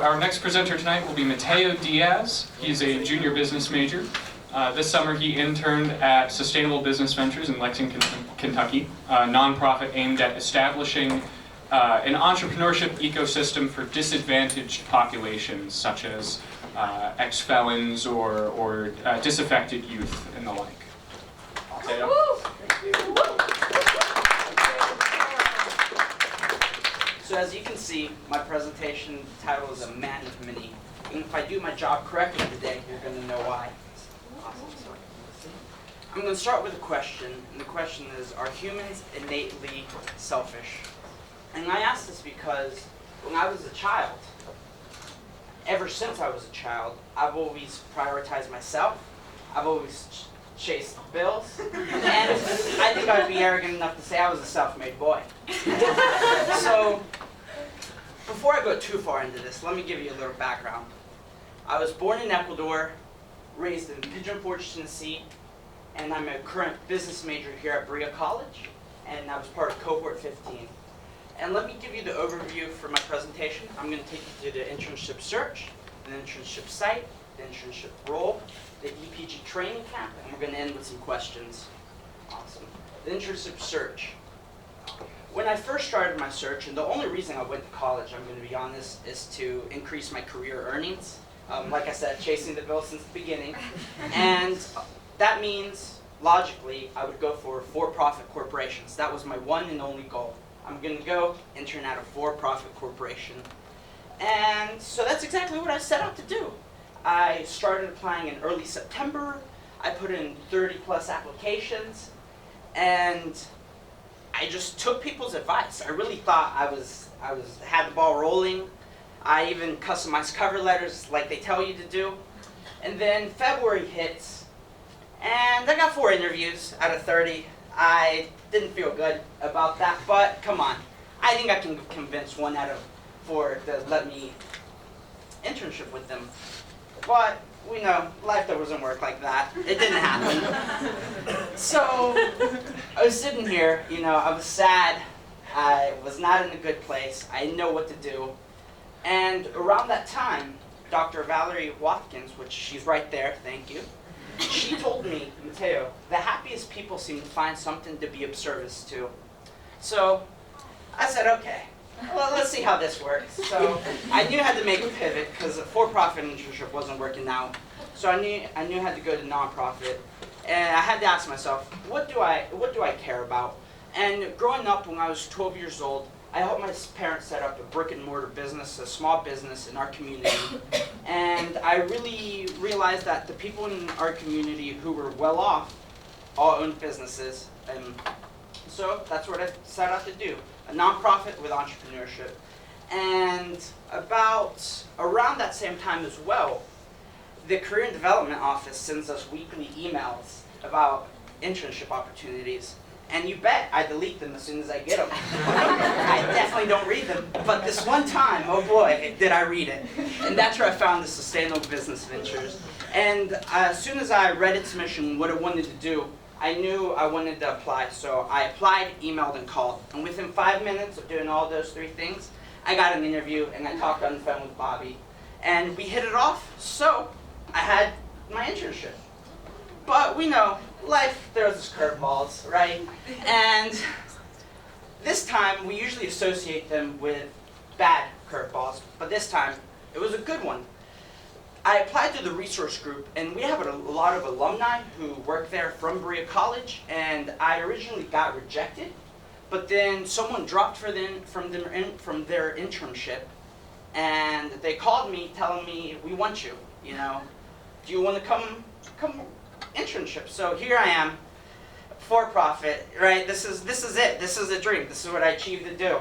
So our next presenter tonight will be Mateo Diaz. He's a junior business major. This summer he interned at Sustainable Business Ventures in Lexington, Kentucky, a nonprofit aimed at establishing an entrepreneurship ecosystem for disadvantaged populations, such as ex-felons or disaffected youth and the like. Mateo. So as you can see, my presentation title is a man of many. And if I do my job correctly today, you're going to know why. Awesome. I'm going to start with a question, and the question is, are humans innately selfish? And I ask this because when I was a child, ever since I was a child, I've always prioritized myself. I've always chased bills. And I think I'd be arrogant enough to say I was a self-made boy. So, before I go too far into this, let me give you a little background. I was born in Ecuador, raised in Pigeon Forge, Tennessee, and I'm a current business major here at Berea College, and I was part of cohort 15. And let me give you the overview for my presentation. I'm going to take you to the internship search, the internship site, the internship role, the EPG training camp, and we're going to end with some questions. Awesome. The internship search. When I first started my search, and the only reason I went to college, I'm going to be honest, is to increase my career earnings. Like I said, chasing the bill since the beginning. And that means, logically, I would go for for-profit corporations. That was my one and only goal. I'm going to go intern at a for-profit corporation. And so that's exactly what I set out to do. I started applying in early September. I put in 30 plus applications, and I just took people's advice. I really thought I had the ball rolling. I even customized cover letters like they tell you to do. And then February hits, and I got 4 interviews out of 30. I didn't feel good about that, but come on. I think I can convince 1 out of 4 to let me internship with them. But we know life doesn't work like that. It didn't happen. So I was sitting here, I was sad. I was not in a good place. I didn't know what to do. And around that time, Dr. Valerie Watkins, which she's right there, thank you, she told me, Mateo, the happiest people seem to find something to be of service to. So I said, okay, well, let's see how this works. So I knew I had to make a pivot because a for-profit internship wasn't working out. So I knew I had to go to nonprofit, and I had to ask myself, what do I care about? And growing up, when I was 12 years old, I helped my parents set up a brick and mortar business, a small business in our community. And I really realized that the people in our community who were well off all owned businesses. And so that's what I set out to do, a nonprofit with entrepreneurship. And around that same time as well, the Career and Development Office sends us weekly emails about internship opportunities. And you bet I delete them as soon as I get them. I definitely don't read them. But this one time, oh boy, did I read it. And that's where I found the Sustainable Business Ventures. And as soon as I read its mission, what I wanted to do, I knew I wanted to apply. So I applied, emailed, and called. And within 5 minutes of doing all those 3 things, I got an interview, and I talked on the phone with Bobby. And we hit it off, so I had my internship. But we know, life throws us curveballs, right? And this time, we usually associate them with bad curveballs, but this time, it was a good one. I applied to the resource group, and we have a lot of alumni who work there from Berea College, and I originally got rejected, but then someone dropped from their internship, and they called me telling me, we want you, do you want to come internship? So here I am, for profit, right? This is it. This is a dream. This is what I achieved to do.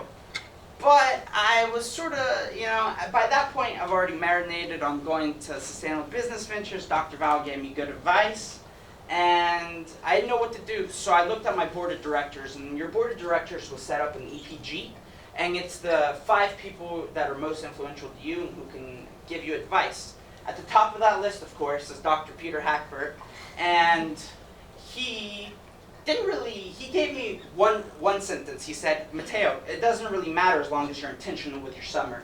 But I was sort of, by that point, I've already marinated on going to Sustainable Business Ventures. Dr. Val gave me good advice, and I didn't know what to do. So I looked at my board of directors, and your board of directors was set up in EPG, and it's the 5 people that are most influential to you and who can give you advice. At the top of that list, of course, is Dr. Peter Hackbert, and he gave me one sentence. He said, Mateo, it doesn't really matter as long as you're intentional with your summer.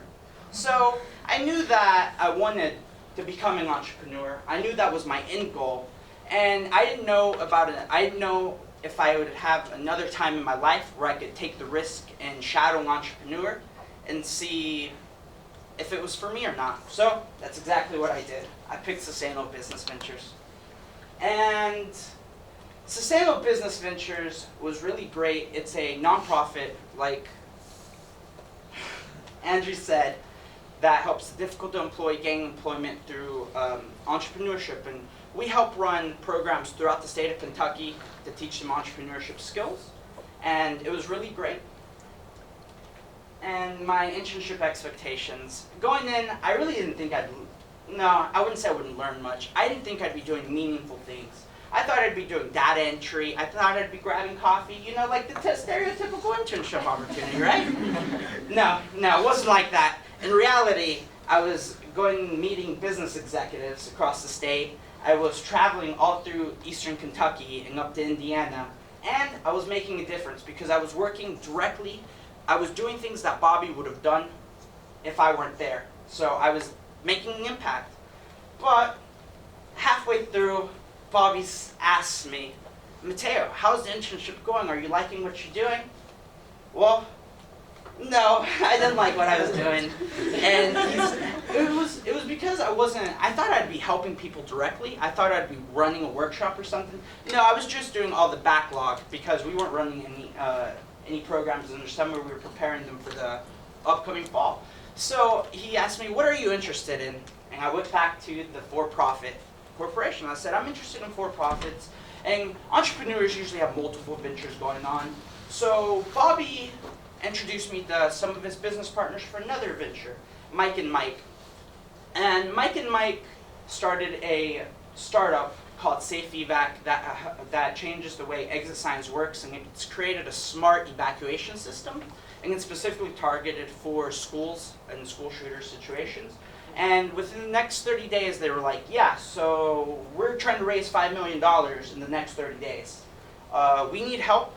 So I knew that I wanted to become an entrepreneur. I knew that was my end goal. And I didn't know about it. I didn't know if I would have another time in my life where I could take the risk and shadow an entrepreneur and see if it was for me or not. So that's exactly what I did. I picked Sustainable Business Ventures. And Sustainable Business Ventures was really great. It's a nonprofit, like Andrew said, that helps the difficult to employ gain employment through entrepreneurship. And we help run programs throughout the state of Kentucky to teach them entrepreneurship skills. And it was really great. And my internship expectations. Going in, I really didn't think I wouldn't say I wouldn't learn much. I didn't think I'd be doing meaningful things. I thought I'd be doing data entry. I thought I'd be grabbing coffee, you know, like the stereotypical internship opportunity, right? No, it wasn't like that. In reality, I was meeting business executives across the state. I was traveling all through eastern Kentucky and up to Indiana. And I was making a difference because I was working directly. I was doing things that Bobby would have done if I weren't there. So I was making an impact. But halfway through, Bobby asked me, Mateo, how's the internship going? Are you liking what you're doing? Well, no, I didn't like what I was doing. And it was because I thought I'd be helping people directly. I thought I'd be running a workshop or something. No, I was just doing all the backlog because we weren't running any programs in the summer. We were preparing them for the upcoming fall. So he asked me, what are you interested in? And I went back to the for-profit corporation. I said, I'm interested in for-profits. And entrepreneurs usually have multiple ventures going on. So Bobby introduced me to some of his business partners for another venture, Mike and Mike. And Mike started a startup called Safe Evac that changes the way exit signs works, and it's created a smart evacuation system, and it's specifically targeted for schools and school shooter situations. And within the next 30 days, they were like, yeah, so we're trying to raise $5 million in the next 30 days. We need help.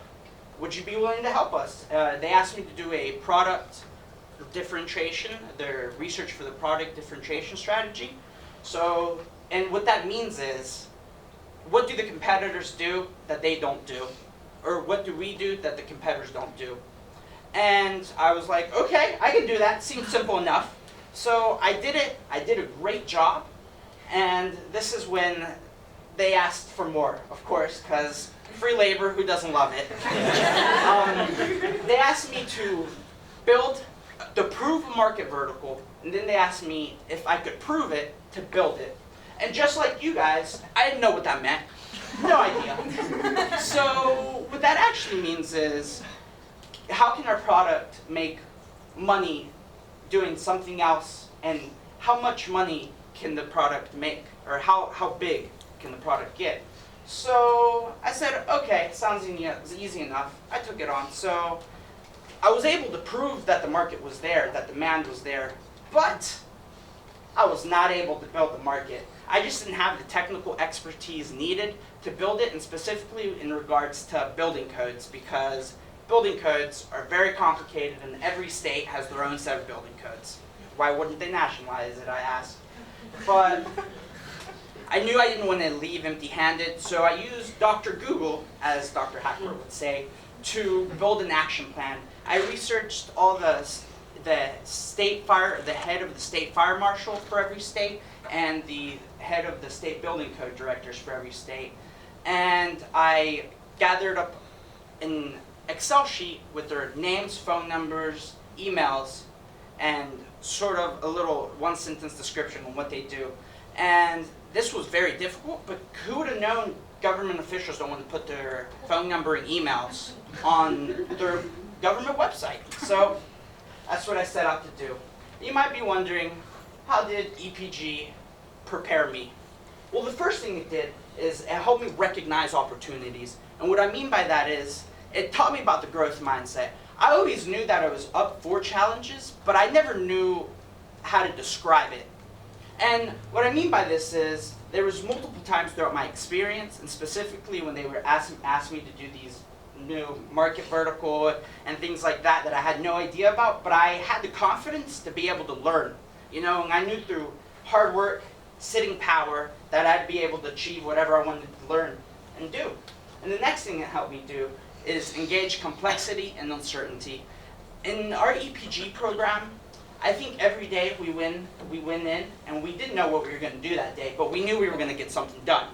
Would you be willing to help us? They asked me to do a product differentiation, their research for the product differentiation strategy. So, and what that means is, what do the competitors do that they don't do? Or what do we do that the competitors don't do? And I was like, okay, I can do that. Seems simple enough. So I did it. I did a great job. And this is when they asked for more, of course, because free labor, who doesn't love it? They asked me to prove a market vertical, and then they asked me if I could prove it to build it. And just like you guys, I didn't know what that meant. No idea. So what that actually means is, how can our product make money doing something else, and how much money can the product make, or how big can the product get? So I said, okay, sounds easy enough. I took it on. So I was able to prove that the market was there, that demand was there, but I was not able to build the market. I just didn't have the technical expertise needed to build it, and specifically in regards to building codes, because building codes are very complicated and every state has their own set of building codes. Why wouldn't they nationalize it, I asked. But I knew I didn't want to leave empty-handed, so I used Dr. Google, as Dr. Hackworth would say, to build an action plan. I researched all the head of the state fire marshal for every state, and the head of the state building code directors for every state. And I gathered up an Excel sheet with their names, phone numbers, emails, and sort of a little one-sentence description on what they do. And this was very difficult, but who would have known government officials don't want to put their phone number and emails on their government website? So that's what I set out to do. You might be wondering, how did EPG prepare me? Well, the first thing it did is it helped me recognize opportunities. And what I mean by that is, it taught me about the growth mindset. I always knew that I was up for challenges, but I never knew how to describe it. And what I mean by this is, there was multiple times throughout my experience, and specifically when they were asked me to do these new market vertical and things like that I had no idea about, but I had the confidence to be able to learn. And I knew through hard work, sitting power, that I'd be able to achieve whatever I wanted to learn and do. And the next thing it helped me do is engage complexity and uncertainty. In our EPG program, I think every day we win in, and we didn't know what we were going to do that day, but we knew we were going to get something done.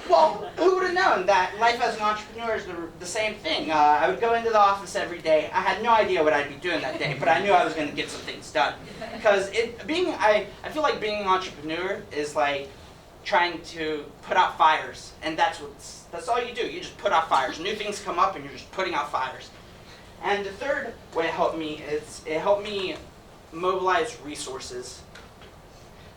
Well, who would have known that life as an entrepreneur is the same thing? I would go into the office every day. I had no idea what I'd be doing that day, but I knew I was going to get some things done. Because I feel like being an entrepreneur is like trying to put out fires, and that's all you do. You just put out fires. New things come up, and you're just putting out fires. And the third way it helped me is it helped me mobilize resources.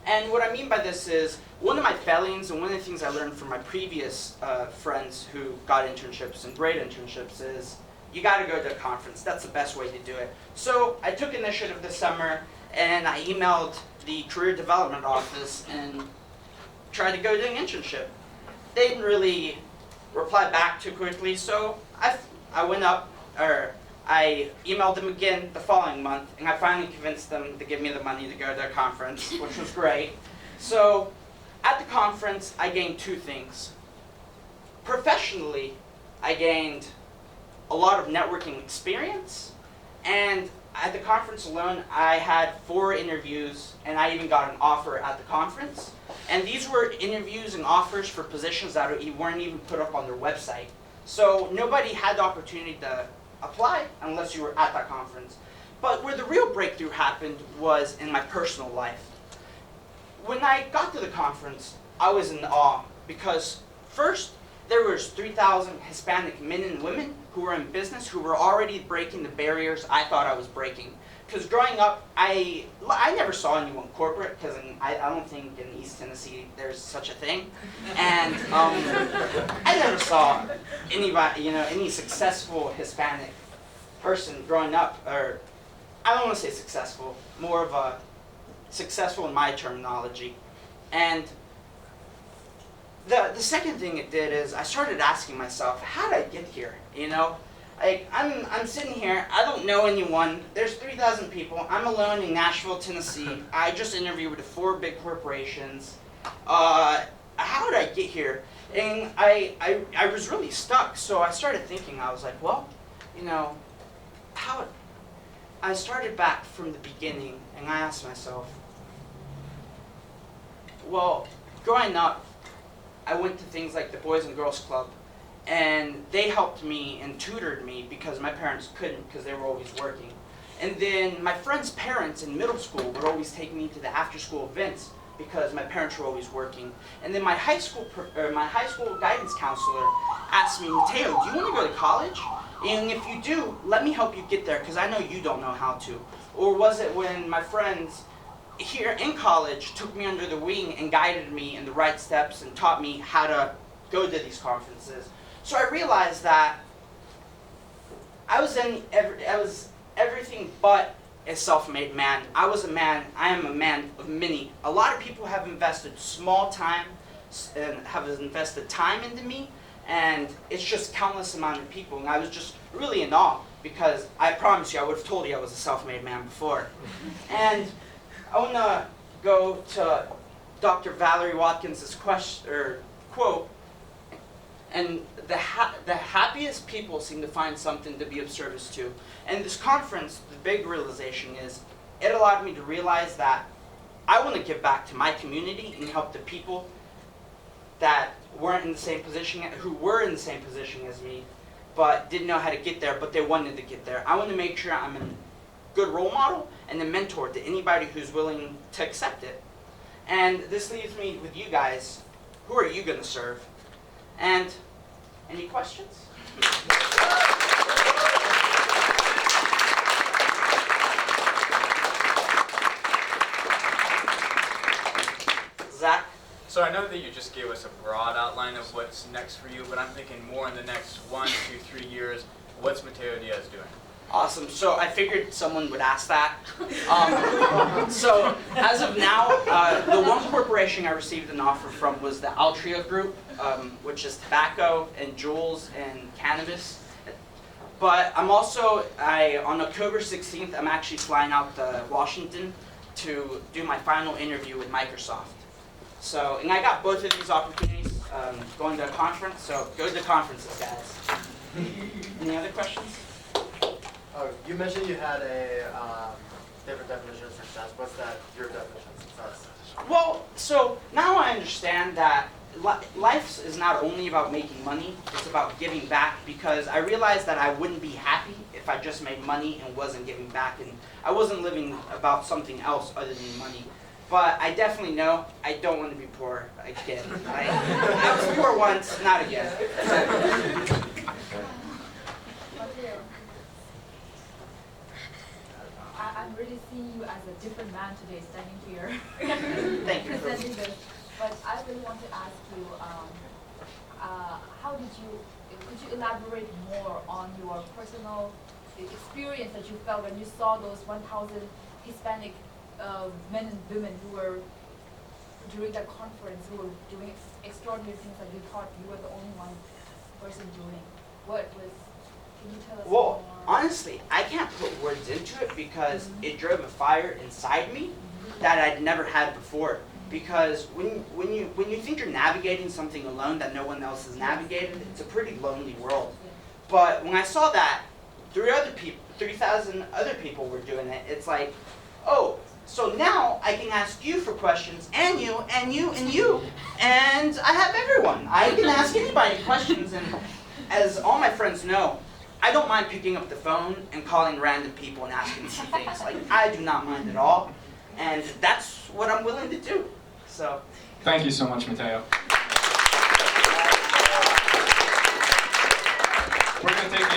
And what I mean by this is one of my failings and one of the things I learned from my previous friends who got internships and great internships is you got to go to a conference. That's the best way to do it. So I took initiative this summer and I emailed the career development office and tried to go to an internship. They didn't really reply back too quickly, so I went up, or I emailed them again the following month, and I finally convinced them to give me the money to go to a conference, which was great. So at the conference, I gained two things. Professionally, I gained a lot of networking experience, and at the conference alone, I had 4 interviews, and I even got an offer at the conference. And these were interviews and offers for positions that weren't even put up on their website. So nobody had the opportunity to apply unless you were at that conference. But where the real breakthrough happened was in my personal life. When I got to the conference, I was in awe because first, there was 3,000 Hispanic men and women who were in business who were already breaking the barriers I thought I was breaking. Because growing up, I never saw anyone corporate, because I don't think in East Tennessee there's such a thing. And I never saw anybody, any successful Hispanic person growing up, or I don't want to say successful, more of a successful in my terminology. And the second thing it did is I started asking myself, how did I get here? I'm sitting here, I don't know anyone, there's 3,000 people, I'm alone in Nashville, Tennessee, I just interviewed with 4 big corporations. How did I get here? And I was really stuck, so I started thinking, I was like, well, I started back from the beginning, and I asked myself, well, growing up, I went to things like the Boys and Girls Club, and they helped me and tutored me because my parents couldn't because they were always working. And then my friends' parents in middle school would always take me to the after-school events because my parents were always working. And then my high school guidance counselor asked me, Mateo, do you want to go to college? And if you do, let me help you get there because I know you don't know how to. Or was it when my friends here in college took me under the wing and guided me in the right steps and taught me how to go to these conferences? So I realized that I was everything but a self-made man. I am a man of many. A lot of people have invested small time and have invested time into me, and it's just countless amount of people. And I was just really in awe because I promise you I would have told you I was a self-made man before. And I want to go to Dr. Valerie Watkins' quote. And the happiest people seem to find something to be of service to. And this conference, the big realization is, it allowed me to realize that I want to give back to my community and help the people that weren't in the same position, who were in the same position as me, but didn't know how to get there, but they wanted to get there. I want to make sure I'm a good role model and a mentor to anybody who's willing to accept it. And this leaves me with you guys. Who are you going to serve? And any questions? Zach? So I know that you just gave us a broad outline of what's next for you, but I'm thinking more in the next 1, 2, 3 years. What's Mateo Diaz doing? Awesome. So I figured someone would ask that. So as of now, the one corporation I received an offer from was the Altria Group, which is tobacco and jewels and cannabis. But I'm also, on October 16th, I'm actually flying out to Washington to do my final interview with Microsoft. So, and I got both of these opportunities going to a conference, so go to the conferences, guys. Any other questions? Oh, you mentioned you had a different definition of success. What's that, your definition of success? Well, so now I understand that life is not only about making money, it's about giving back, because I realized that I wouldn't be happy if I just made money and wasn't giving back, and I wasn't living about something else other than money. But I definitely know I don't want to be poor again. I was poor once, not again. I'm really seeing you as a different man today, standing here. Thank you. Presenting this. But I really want to ask you, how did you, could you elaborate more on your personal experience that you felt when you saw those 1,000 Hispanic men and women who were, during that conference, who were doing extraordinary things that you thought you were the only one person doing? What was, can you tell us Well, more? honestly, I can't put words into it because it drove a fire inside me that I'd never had before. Because when you think you're navigating something alone that no one else has navigated, it's a pretty lonely world. But when I saw that 3,000 other people were doing it, it's like, oh, so now I can ask you for questions, and you, and you, and you, and I have everyone. I can ask anybody questions, and as all my friends know, I don't mind picking up the phone and calling random people and asking them things. Like, I do not mind at all, and that's what I'm willing to do. So, Thank you so much, Mateo. We're going to take a